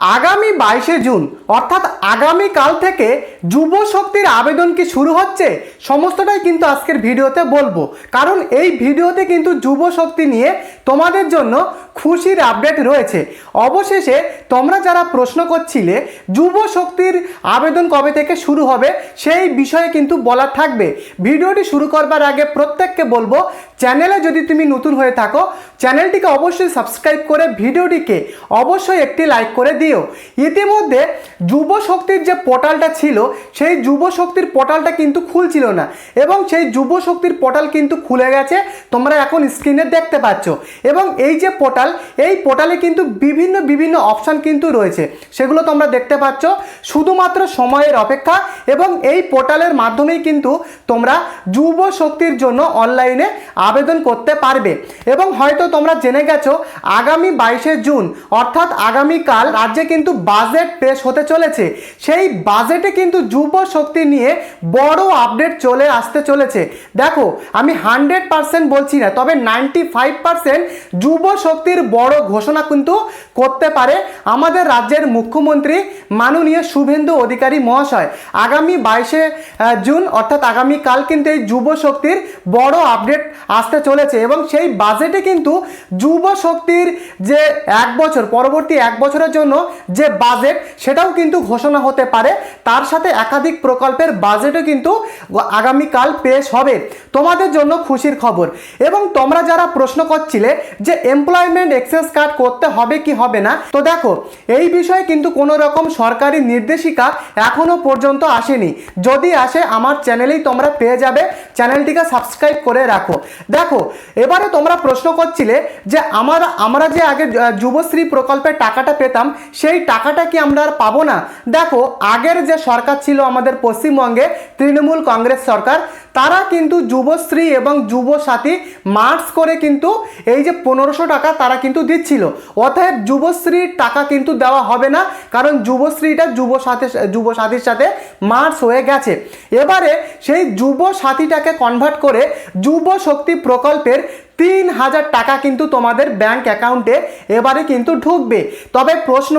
আগামী 22শে জুন অর্থাৎ আগামীকাল থেকে যুব শক্তির আবেদন কি শুরু হচ্ছে, সমস্তটাই কিন্তু আজকের ভিডিওতে বলবো। কারণ এই ভিডিওতে কিন্তু যুব শক্তি নিয়ে তোমাদের জন্য খুশির আপডেট রয়েছে। অবশেষে তোমরা যারা প্রশ্ন করছিলে যুব শক্তির আবেদন কবে থেকে শুরু হবে সেই বিষয়ে কিন্তু বলার থাকবে। ভিডিওটি শুরু করবার আগে প্রত্যেককে বলবো, চ্যানেলে যদি তুমি নতুন হয়ে থাকো চ্যানেলটিকে অবশ্যই সাবস্ক্রাইব করে ভিডিওটিকে অবশ্যই একটি লাইক করে দিও। ইতিমধ্যে যুব শক্তির যে পোর্টালটা ছিল সেই যুব শক্তির পোর্টালটা কিন্তু খুলছিল না, এবং সেই যুব শক্তির পোর্টাল কিন্তু খুলে গেছে, তোমরা এখন স্ক্রিনে দেখতে পাচ্ছ। এবং এই যে পোর্টাল, এই পোর্টালে কিন্তু বিভিন্ন অপশান কিন্তু রয়েছে, সেগুলো তোমরা দেখতে পাচ্ছ। শুধুমাত্র সময়ের অপেক্ষা, এবং এই পোর্টালের মাধ্যমেই কিন্তু তোমরা যুব শক্তির জন্য অনলাইনে আবেদন করতে পারবে। এবং হয়তো তোমরা জেনে গেছো আগামী 22শে জুন অর্থাৎ আগামীকাল রাজ্যে কিন্তু বাজেট পেশ হতে চলেছে। সেই বাজেটে কিন্তু যুব শক্তি নিয়ে বড় আপডেট চলে আসতে চলেছে। দেখো, আমি 100% বলছি না, তবে 95% যুব শক্তির বড় ঘোষণা কিন্তু করতে পারে আমাদের রাজ্যের মুখ্যমন্ত্রী মাননীয় শুভেন্দু অধিকারী মহাশয়। আগামী 22শে জুন অর্থাৎ আগামীকাল কিন্তু এই যুব শক্তির বড় আপডেট আসতে চলেছে, এবং সেই বাজেটে কিন্তু যুব শক্তির যে পরবর্তী এক বছরের জন্য যে বাজেট সেটাও কিন্তু ঘোষণা হতে পারে। তার সাথে একাধিক প্রকল্পের বাজেটও কিন্তু আগামীকাল পেশ হবে। তোমাদের জন্য খুশির খবর। এবং তোমরা যারা প্রশ্ন করছিলে যে এমপ্লয়মেন্ট এক্সেস কার্ড করতে হবে কি হবে না, তো দেখো এই বিষয়ে কিন্তু কোনো রকম সরকারি নির্দেশিকা এখনো পর্যন্ত আসেনি। যদি আসে আমার চ্যানেলেই তোমরা পেয়ে যাবে, চ্যানেলটিকে সাবস্ক্রাইব করে রাখো। দেখো, এবারে তোমরা প্রশ্ন করছিলে যে আমরা যে আগে যুবশ্রী প্রকল্পের টাকাটা পেতাম সেই টাকাটা কি আমরা আর পাবো না। দেখো, আগের যে সরকার ছিল আমাদের পশ্চিমবঙ্গে তৃণমূল কংগ্রেস সরকার, তারা কিন্তু যুবশ্রী এবং যুবসাথী মার্চ করে কিন্তু এই যে 1500 টাকা তারা কিন্তু দিচ্ছিল। অতএব যুবশ্রীর টাকা কিন্তু দেওয়া হবে না, কারণ যুবশ্রীটা যুবসাথীর সাথে মার্চ হয়ে গেছে। এবারে সেই যুবসাথীটাকে কনভার্ট করে যুব শক্তি প্রকল্পের 3000 টাকা কিন্তু তোমাদের ব্যাংক অ্যাকাউন্টে এবারে কিন্তু ঢুকবে। তবে প্রশ্ন,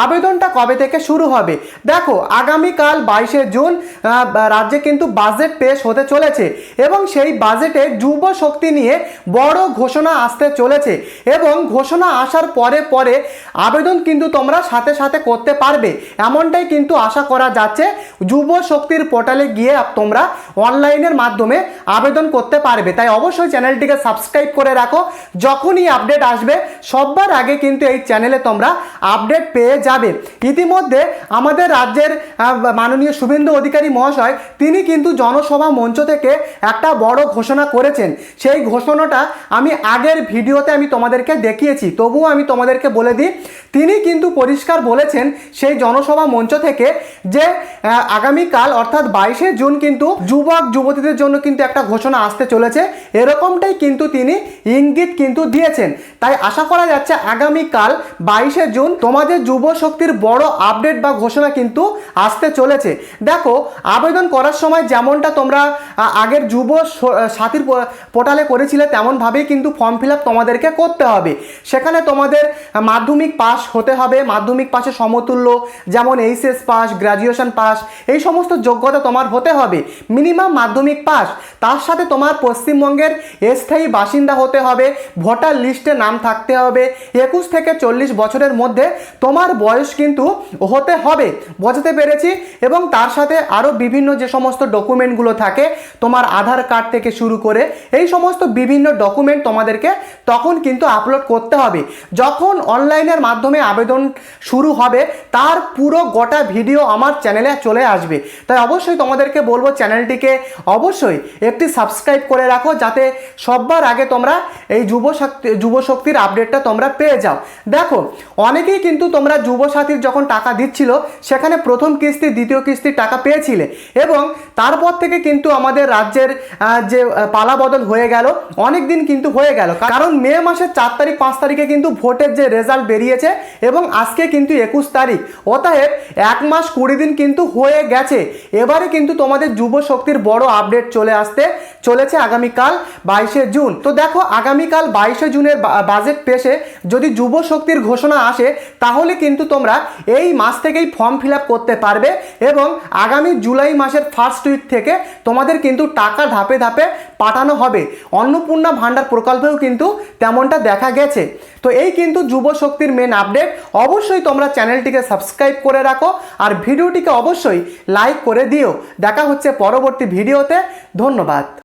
আবেদনটা কবে থেকে শুরু হবে? দেখো, আগামীকাল 22শে জুন রাজ্যে কিন্তু বাজেট পেশ হতে চলেছে, এবং সেই বাজেটে যুব শক্তি নিয়ে বড় ঘোষণা আসতে চলেছে। এবং ঘোষণা আসার পরে আবেদন কিন্তু তোমরা সাথে সাথে করতে পারবে, এমনটাই কিন্তু আশা করা যাচ্ছে। যুব শক্তির পোর্টালে গিয়ে তোমরা অনলাইনের মাধ্যমে আবেদন করতে পারবে। তাই অবশ্যই চ্যানেলটিকে সাবস্ক্রাইব করে রাখো, যখনই আপডেট আসবে সবার আগে কিন্তু এই চ্যানেলে তোমরা আপডেট পেয়ে যাবে। ইতিমধ্যে আমাদের রাজ্যের মাননীয় শুভেন্দু অধিকারী মহাশয় তিনি কিন্তু জনসভা মঞ্চ থেকে একটা বড় ঘোষণা করেছেন। সেই ঘোষণাটা আমি আগের ভিডিওতে আমি তোমাদেরকে দেখিয়েছি, তবুও আমি তোমাদেরকে বলে দিই। তিনি কিন্তু পরিষ্কার বলেছেন সেই জনসভা মঞ্চ থেকে যে আগামীকাল অর্থাৎ 22শে জুন কিন্তু যুবক যুবতীদের জন্য কিন্তু একটা ঘোষণা আসতে চলেছে, এরকমটাই কিন্তু তিনি ইঙ্গিত কিন্তু দিয়েছেন। তাই আশা করা যাচ্ছে আগামীকাল 22শে জুন তোমাদের যুব শক্তির বড় আপডেট বা ঘোষণা কিন্তু আসতে চলেছে। দেখো, আবেদন করার সময় যেমনটা তোমরা আগের যুব সাথীর পোর্টালে করেছিলে তেমনভাবেই কিন্তু ফর্ম ফিল আপ তোমাদেরকে করতে হবে। সেখানে তোমাদের মাধ্যমিক পাস হতে হবে, মাধ্যমিক পাশের সমতুল্য যেমন এইচএস পাস, গ্র্যাজুয়েশন পাস, এই সমস্ত যোগ্যতা তোমার হতে হবে। মিনিমাম মাধ্যমিক পাস, তার সাথে তোমার পশ্চিমবঙ্গের স্থায়ী বাসিন্দা হতে হবে, ভোটার লিস্টে নাম থাকতে হবে, 21 থেকে 40 বছরের মধ্যে তোমার বয়স কিন্তু হতে হবে। বোঝাতে পেরেছি? এবং তার সাথে আরও বিভিন্ন যে সমস্ত ডকুমেন্টগুলো থাকে, তোমার আধার কার্ড থেকে শুরু করে এই সমস্ত বিভিন্ন ডকুমেন্ট তোমাদেরকে তখন কিন্তু আপলোড করতে হবে। যখন অনলাইনের মাধ্যমে আবেদন শুরু হবে তার পুরো গোটা ভিডিও আমার চ্যানেলে চলে আসবে। তাই অবশ্যই তোমাদেরকে বলবো চ্যানেলটিকে অবশ্যই একটি সাবস্ক্রাইব করে রাখো, যাতে সবার আগে তোমরা এই যুব শক্তির আপডেটটা তোমরা পেয়ে যাও। দেখো, অনেকেই কিন্তু তোমরা যুবসাথীর যখন টাকা দিচ্ছিল সেখানে প্রথম কিস্তি দ্বিতীয় কিস্তির টাকা পেয়েছিলে, এবং তারপর থেকে কিন্তু আমাদের রাজ্যের যে পালা বদল হয়ে গেল, অনেক দিন কিন্তু হয়ে গেল, কারণ মে মাসের 4 তারিখ 5 তারিখে কিন্তু ভোটের যে রেজাল্ট বেরিয়েছে, এবং আজকে কিন্তু 21 তারিখ। অতএব 1 মাস 20 দিন কিন্তু হয়ে গেছে। এবারে কিন্তু তোমাদের যুব শক্তির বড় আপডেট চলে আসতে চলেছে আগামীকাল 22শে জুন। তো দেখো আগামীকাল 22শে জুনের বাজেট পেশে যদি যুব শক্তির ঘোষণা আসে তাহলে কিন্তু তোমরা এই মাস থেকেই ফর্ম ফিল আপ করতে পারবে এবং আগামী জুলাই মাসের ফার্স্ট উইক থেকে তোমাদের কিন্তু টাকা ধাপে ধাপে পাঠানো হবে। অন্নপূর্ণা ভাণ্ডার প্রকল্পেও কিন্তু তেমনটা দেখা গেছে। তো এই কিন্তু যুব শক্তির মেন আপডেট। অবশ্যই তোমরা চ্যানেলটিকে সাবস্ক্রাইব করে রাখো আর ভিডিওটিকে অবশ্যই লাইক করে দিও। দেখা হচ্ছে পরবর্তী ভিডিওতে। ধন্যবাদ।